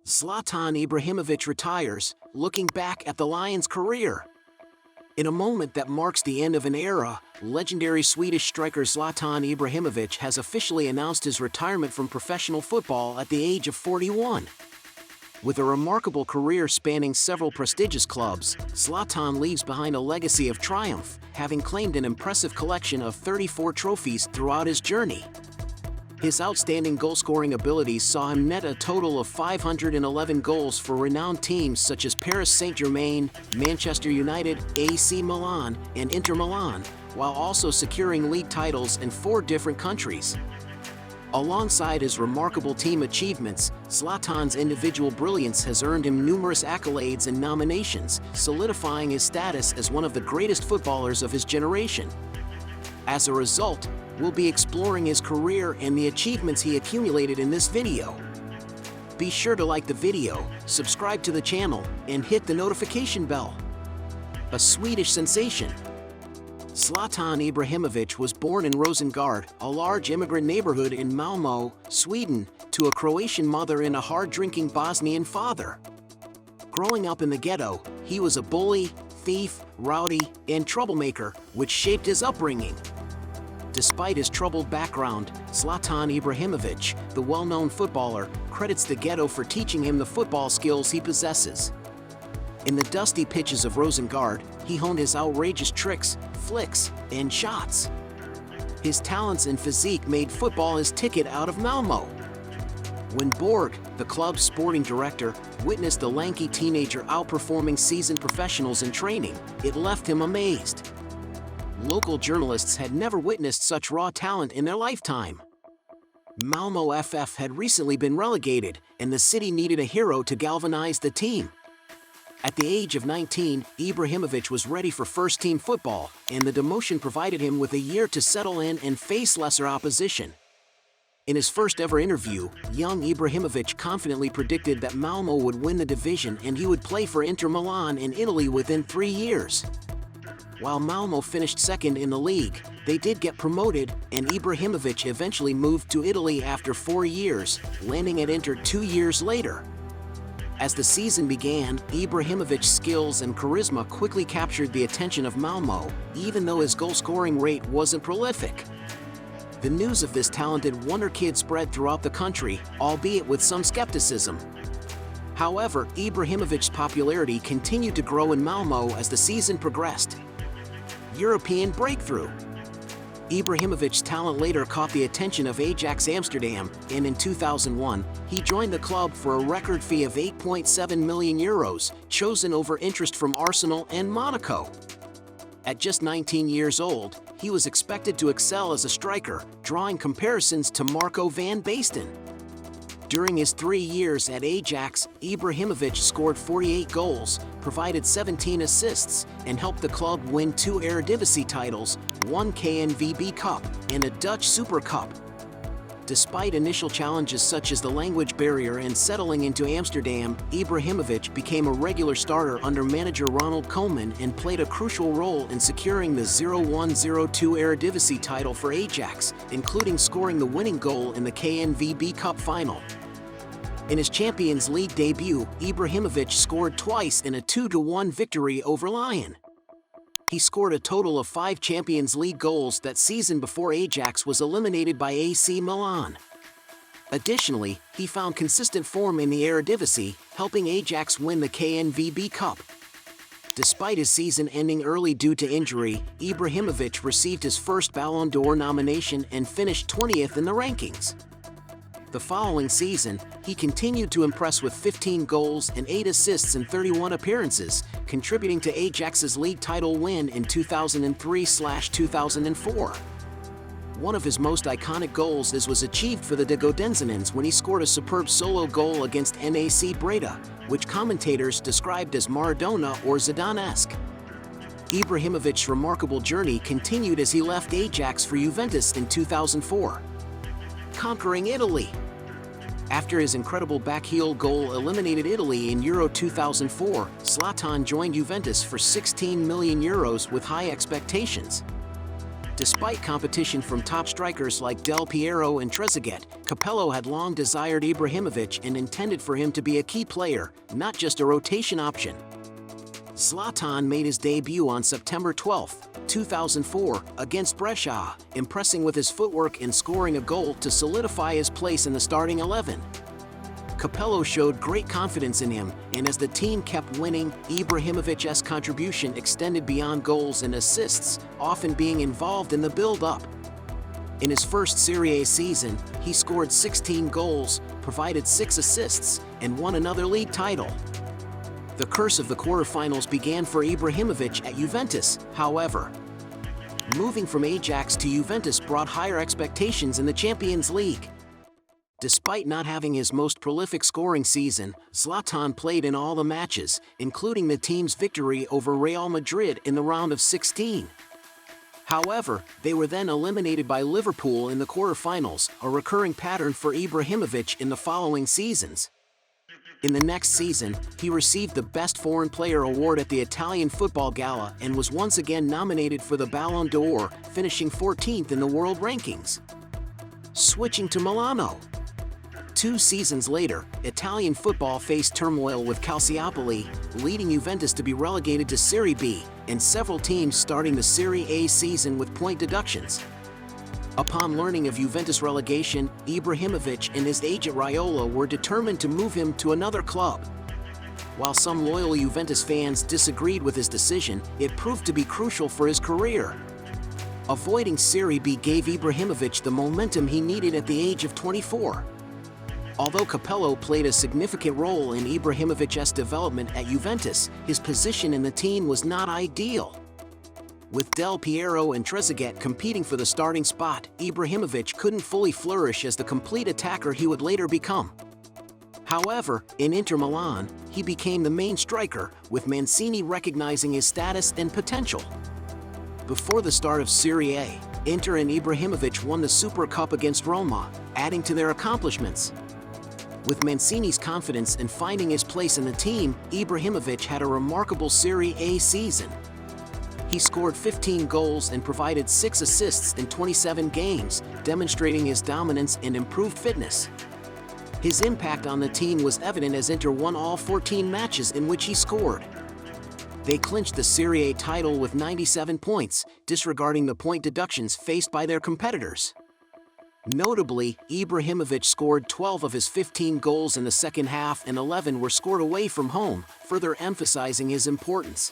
Zlatan Ibrahimovic retires, looking back at the Lions' career. In a moment that marks the end of an era, legendary Swedish striker Zlatan Ibrahimovic has officially announced his retirement from professional football at the age of 41. With a remarkable career spanning several prestigious clubs, Zlatan leaves behind a legacy of triumph, having claimed an impressive collection of 34 trophies throughout his journey. His outstanding goal-scoring abilities saw him net a total of 511 goals for renowned teams such as Paris Saint-Germain, Manchester United, AC Milan, and Inter Milan, while also securing league titles in 4 different countries. Alongside his remarkable team achievements, Zlatan's individual brilliance has earned him numerous accolades and nominations, solidifying his status as one of the greatest footballers of his generation. As a result, we'll be exploring his career and the achievements he accumulated in this video. Be sure to like the video, subscribe to the channel, and hit the notification bell. A Swedish sensation. Zlatan Ibrahimovic was born in Rosengård, a large immigrant neighborhood in Malmö, Sweden, to a Croatian mother and a hard-drinking Bosnian father. Growing up in the ghetto, he was a bully, thief, rowdy, and troublemaker, which shaped his upbringing. Despite his troubled background, Zlatan Ibrahimovic, the well-known footballer, credits the ghetto for teaching him the football skills he possesses. In the dusty pitches of Rosengård, he honed his outrageous tricks, flicks, and shots. His talents and physique made football his ticket out of Malmö. When Borg, the club's sporting director, witnessed the lanky teenager outperforming seasoned professionals in training, it left him amazed. Local journalists had never witnessed such raw talent in their lifetime. Malmö FF had recently been relegated, and the city needed a hero to galvanize the team. At the age of 19, Ibrahimovic was ready for first-team football, and the demotion provided him with a year to settle in and face lesser opposition. In his first-ever interview, young Ibrahimovic confidently predicted that Malmö would win the division and he would play for Inter Milan in Italy within 3 years. While Malmö finished second in the league, they did get promoted, and Ibrahimovic eventually moved to Italy after 4 years, landing at Inter 2 years later. As the season began, Ibrahimovic's skills and charisma quickly captured the attention of Malmö, even though his goal-scoring rate wasn't prolific. The news of this talented wonder kid spread throughout the country, albeit with some skepticism. However, Ibrahimovic's popularity continued to grow in Malmö as the season progressed. European breakthrough. Ibrahimovic's talent later caught the attention of Ajax Amsterdam, and in 2001, he joined the club for a record fee of €8.7 million, chosen over interest from Arsenal and Monaco. At just 19 years old, he was expected to excel as a striker, drawing comparisons to Marco van Basten. During his 3 years at Ajax, Ibrahimovic scored 48 goals, provided 17 assists, and helped the club win 2 Eredivisie titles, 1 KNVB Cup, and a Dutch Super Cup. Despite initial challenges such as the language barrier and settling into Amsterdam, Ibrahimovic became a regular starter under manager Ronald Koeman and played a crucial role in securing the 0-1-0-2 Eredivisie title for Ajax, including scoring the winning goal in the KNVB Cup final. In his Champions League debut, Ibrahimovic scored twice in a 2-1 victory over Lyon. He scored a total of 5 Champions League goals that season before Ajax was eliminated by AC Milan. Additionally, he found consistent form in the Eredivisie, helping Ajax win the KNVB Cup. Despite his season ending early due to injury, Ibrahimovic received his first Ballon d'Or nomination and finished 20th in the rankings. The following season, he continued to impress with 15 goals and 8 assists in 31 appearances, contributing to Ajax's league title win in 2003/2004. One of his most iconic goals was achieved for the De Godenzanens when he scored a superb solo goal against NAC Breda, which commentators described as Maradona or Zidane-esque. Ibrahimovic's remarkable journey continued as he left Ajax for Juventus in 2004. Conquering Italy. After his incredible backheel goal eliminated Italy in Euro 2004, Zlatan joined Juventus for €16 million with high expectations. Despite competition from top strikers like Del Piero and Trezeguet, Capello had long desired Ibrahimovic and intended for him to be a key player, not just a rotation option. Zlatan made his debut on September 12, 2004, against Brescia, impressing with his footwork and scoring a goal to solidify his place in the starting 11. Capello showed great confidence in him, and as the team kept winning, Ibrahimovic's contribution extended beyond goals and assists, often being involved in the build-up. In his first Serie A season, he scored 16 goals, provided 6 assists, and won another league title. The curse of the quarterfinals began for Ibrahimovic at Juventus, however. Moving from Ajax to Juventus brought higher expectations in the Champions League. Despite not having his most prolific scoring season, Zlatan played in all the matches, including the team's victory over Real Madrid in the round of 16. However, they were then eliminated by Liverpool in the quarterfinals, a recurring pattern for Ibrahimovic in the following seasons. In the next season, he received the Best Foreign Player award at the Italian Football Gala and was once again nominated for the Ballon d'Or, finishing 14th in the world rankings. Switching to Milano. 2 seasons later, Italian football faced turmoil with Calciopoli, leading Juventus to be relegated to Serie B, and several teams starting the Serie A season with point deductions. Upon learning of Juventus relegation, Ibrahimovic and his agent Raiola were determined to move him to another club. While some loyal Juventus fans disagreed with his decision, it proved to be crucial for his career. Avoiding Serie B gave Ibrahimovic the momentum he needed at the age of 24. Although Capello played a significant role in Ibrahimovic's development at Juventus, his position in the team was not ideal. With Del Piero and Trezeguet competing for the starting spot, Ibrahimovic couldn't fully flourish as the complete attacker he would later become. However, in Inter Milan, he became the main striker, with Mancini recognizing his status and potential. Before the start of Serie A, Inter and Ibrahimovic won the Super Cup against Roma, adding to their accomplishments. With Mancini's confidence in finding his place in the team, Ibrahimovic had a remarkable Serie A season. He scored 15 goals and provided 6 assists in 27 games, demonstrating his dominance and improved fitness. His impact on the team was evident as Inter won all 14 matches in which he scored. They clinched the Serie A title with 97 points, disregarding the point deductions faced by their competitors. Notably, Ibrahimovic scored 12 of his 15 goals in the second half and 11 were scored away from home, further emphasizing his importance.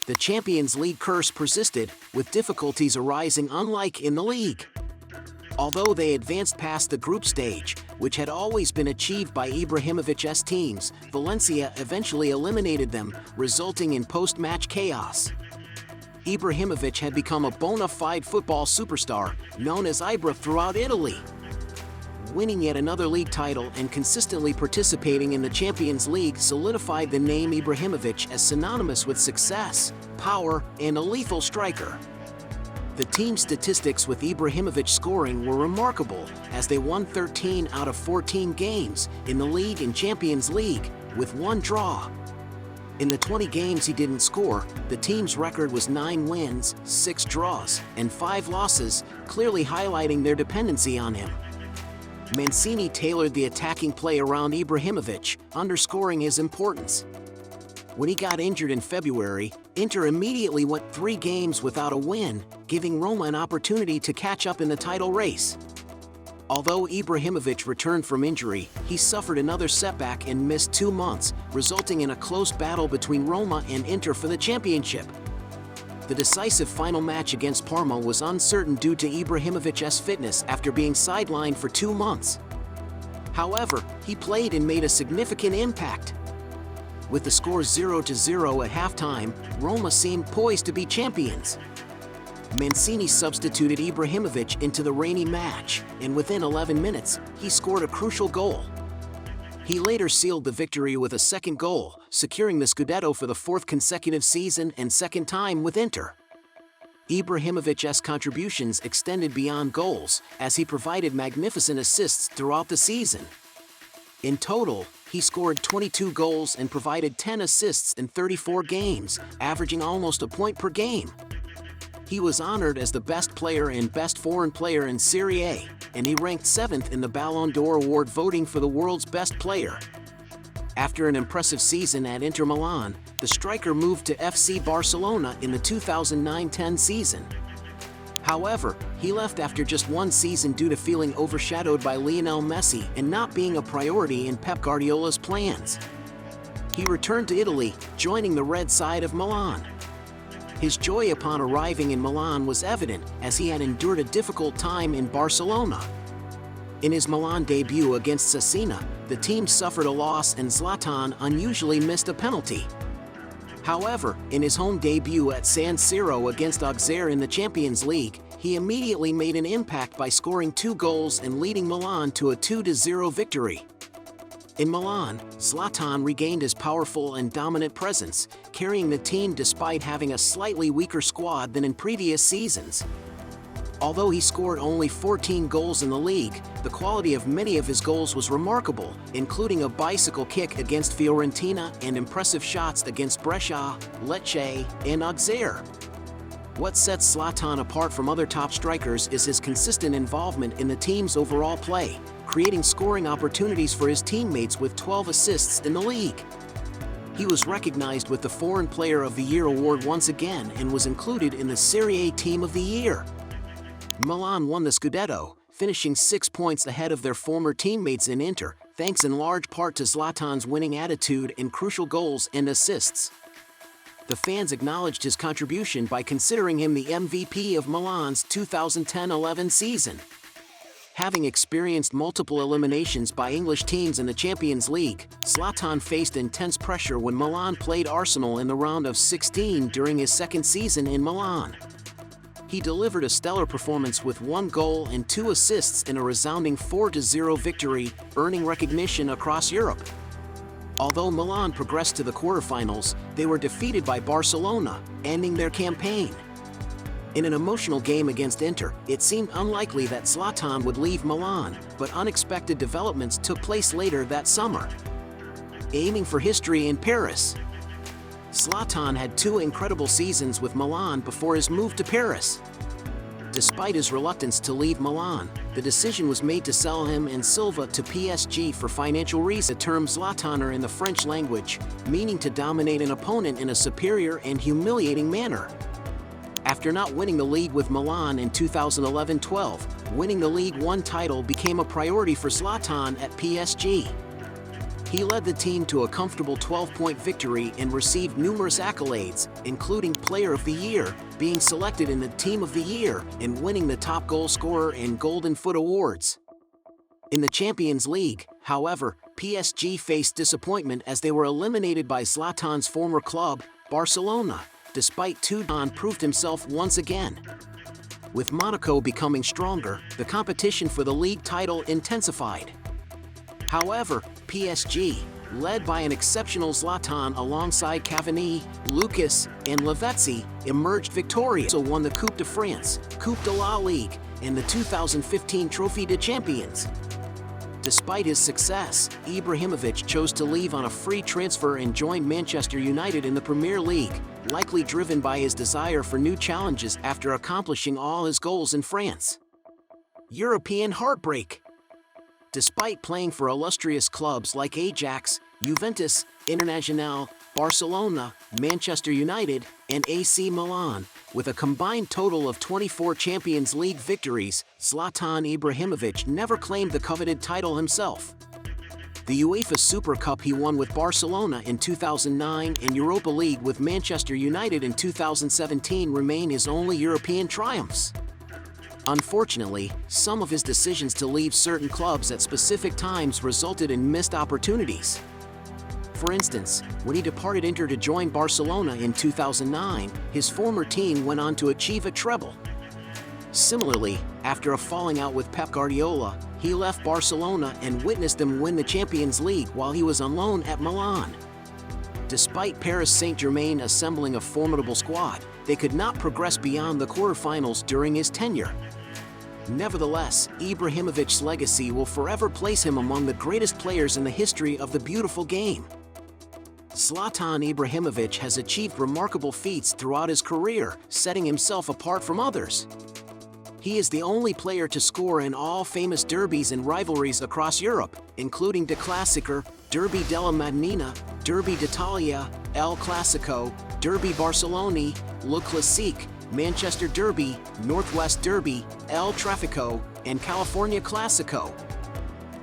The Champions League curse persisted, with difficulties arising unlike in the league. Although they advanced past the group stage, which had always been achieved by Ibrahimovic's teams, Valencia eventually eliminated them, resulting in post-match chaos. Ibrahimovic had become a bona fide football superstar, known as Ibra throughout Italy. Winning yet another league title and consistently participating in the Champions League solidified the name Ibrahimovic as synonymous with success, power, and a lethal striker. The team's statistics with Ibrahimovic scoring were remarkable, as they won 13 out of 14 games in the league and Champions League, with 1 draw. In the 20 games he didn't score, the team's record was 9 wins, 6 draws, and 5 losses, clearly highlighting their dependency on him. Mancini tailored the attacking play around Ibrahimovic, underscoring his importance. When he got injured in February, Inter immediately went 3 games without a win, giving Roma an opportunity to catch up in the title race. Although Ibrahimovic returned from injury, he suffered another setback and missed 2 months, resulting in a close battle between Roma and Inter for the championship. The decisive final match against Parma was uncertain due to Ibrahimovic's fitness after being sidelined for 2 months. However, he played and made a significant impact. With the score 0-0 at halftime, Roma seemed poised to be champions. Mancini substituted Ibrahimovic into the rainy match, and within 11 minutes, he scored a crucial goal. He later sealed the victory with a second goal, securing the Scudetto for the 4th consecutive season and second time with Inter. Ibrahimovic's contributions extended beyond goals, as he provided magnificent assists throughout the season. In total, he scored 22 goals and provided 10 assists in 34 games, averaging almost a point per game. He was honored as the best player and best foreign player in Serie A, and he ranked 7th in the Ballon d'Or award voting for the world's best player. After an impressive season at Inter Milan, the striker moved to FC Barcelona in the 2009-10 season. However, he left after just one season due to feeling overshadowed by Lionel Messi and not being a priority in Pep Guardiola's plans. He returned to Italy, joining the red side of Milan. His joy upon arriving in Milan was evident, as he had endured a difficult time in Barcelona. In his Milan debut against Cesena, the team suffered a loss and Zlatan unusually missed a penalty. However, in his home debut at San Siro against Auxerre in the Champions League, he immediately made an impact by scoring 2 goals and leading Milan to a 2-0 victory. In Milan, Zlatan regained his powerful and dominant presence, carrying the team despite having a slightly weaker squad than in previous seasons. Although he scored only 14 goals in the league, the quality of many of his goals was remarkable, including a bicycle kick against Fiorentina and impressive shots against Brescia, Lecce, and Auxerre. What sets Zlatan apart from other top strikers is his consistent involvement in the team's overall play, creating scoring opportunities for his teammates with 12 assists in the league. He was recognized with the Foreign Player of the Year award once again and was included in the Serie A Team of the Year. Milan won the Scudetto, finishing 6 points ahead of their former teammates in Inter, thanks in large part to Zlatan's winning attitude and crucial goals and assists. The fans acknowledged his contribution by considering him the MVP of Milan's 2010-11 season. Having experienced multiple eliminations by English teams in the Champions League, Zlatan faced intense pressure when Milan played Arsenal in the round of 16 during his second season in Milan. He delivered a stellar performance with 1 goal and 2 assists in a resounding 4-0 victory, earning recognition across Europe. Although Milan progressed to the quarterfinals, they were defeated by Barcelona, ending their campaign. In an emotional game against Inter, it seemed unlikely that Zlatan would leave Milan, but unexpected developments took place later that summer. Aiming for history in Paris, Zlatan had 2 incredible seasons with Milan before his move to Paris. Despite his reluctance to leave Milan, the decision was made to sell him and Silva to PSG for financial reasons. The term Zlataner in the French language, meaning to dominate an opponent in a superior and humiliating manner. After not winning the league with Milan in 2011-12, winning the League One title became a priority for Zlatan at PSG. He led the team to a comfortable 12-point victory and received numerous accolades, including Player of the Year, being selected in the Team of the Year, and winning the top goal scorer and Golden Foot awards. In the Champions League, however, PSG faced disappointment as they were eliminated by Zlatan's former club, Barcelona, despite Zlatan proved himself once again. With Monaco becoming stronger, the competition for the league title intensified. However, PSG, led by an exceptional Zlatan alongside Cavani, Lucas, and Lavezzi, emerged victorious. Also won the Coupe de France, Coupe de la Ligue, and the 2015 Trophée des Champions. Despite his success, Ibrahimovic chose to leave on a free transfer and joined Manchester United in the Premier League, likely driven by his desire for new challenges after accomplishing all his goals in France. European heartbreak. Despite playing for illustrious clubs like Ajax, Juventus, Internazionale, Barcelona, Manchester United, and AC Milan, with a combined total of 24 Champions League victories, Zlatan Ibrahimovic never claimed the coveted title himself. The UEFA Super Cup he won with Barcelona in 2009 and Europa League with Manchester United in 2017 remain his only European triumphs. Unfortunately, some of his decisions to leave certain clubs at specific times resulted in missed opportunities. For instance, when he departed Inter to join Barcelona in 2009, his former team went on to achieve a treble. Similarly, after a falling out with Pep Guardiola, he left Barcelona and witnessed them win the Champions League while he was on loan at Milan. Despite Paris Saint-Germain assembling a formidable squad, they could not progress beyond the quarterfinals during his tenure. Nevertheless, Ibrahimovic's legacy will forever place him among the greatest players in the history of the beautiful game. Zlatan Ibrahimovic has achieved remarkable feats throughout his career, setting himself apart from others. He is the only player to score in all famous derbies and rivalries across Europe, including De Classicer, Derby della Madonnina, Derby d'Italia, El Clasico, Derby Barcelona, Le Classique, Manchester Derby, Northwest Derby, El Tráfico, and California Clasico.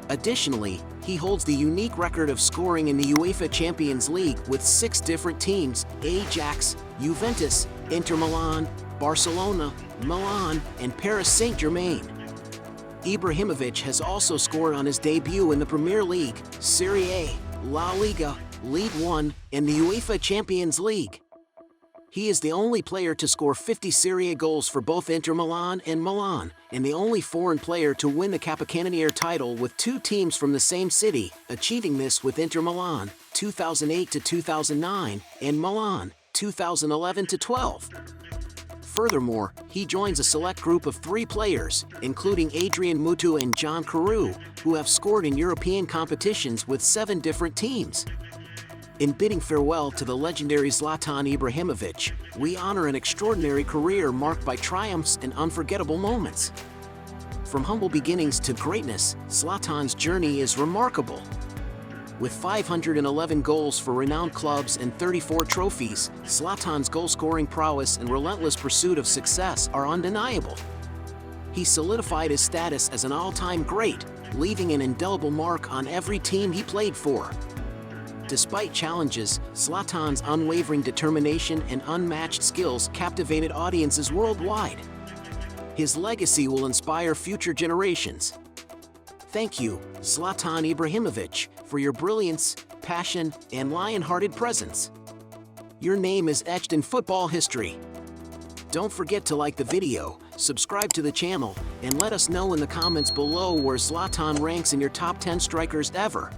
Additionally, he holds the unique record of scoring in the UEFA Champions League with 6 different teams: Ajax, Juventus, Inter Milan, Barcelona, Milan, and Paris Saint-Germain. Ibrahimovic has also scored on his debut in the Premier League, Serie A, La Liga, Ligue 1, and the UEFA Champions League. He is the only player to score 50 Serie A goals for both Inter Milan and Milan, and the only foreign player to win the Capocannoniere title with 2 teams from the same city, achieving this with Inter Milan 2008-2009 and Milan 2011-12. Furthermore, he joins a select group of 3 players, including Adrien Mutu and John Carew, who have scored in European competitions with 7 different teams. In bidding farewell to the legendary Zlatan Ibrahimovic, we honor an extraordinary career marked by triumphs and unforgettable moments. From humble beginnings to greatness, Zlatan's journey is remarkable. With 511 goals for renowned clubs and 34 trophies, Zlatan's goal-scoring prowess and relentless pursuit of success are undeniable. He solidified his status as an all-time great, leaving an indelible mark on every team he played for. Despite challenges, Zlatan's unwavering determination and unmatched skills captivated audiences worldwide. His legacy will inspire future generations. Thank you, Zlatan Ibrahimovic, for your brilliance, passion, and lion-hearted presence. Your name is etched in football history. Don't forget to like the video, subscribe to the channel, and let us know in the comments below where Zlatan ranks in your top 10 strikers ever.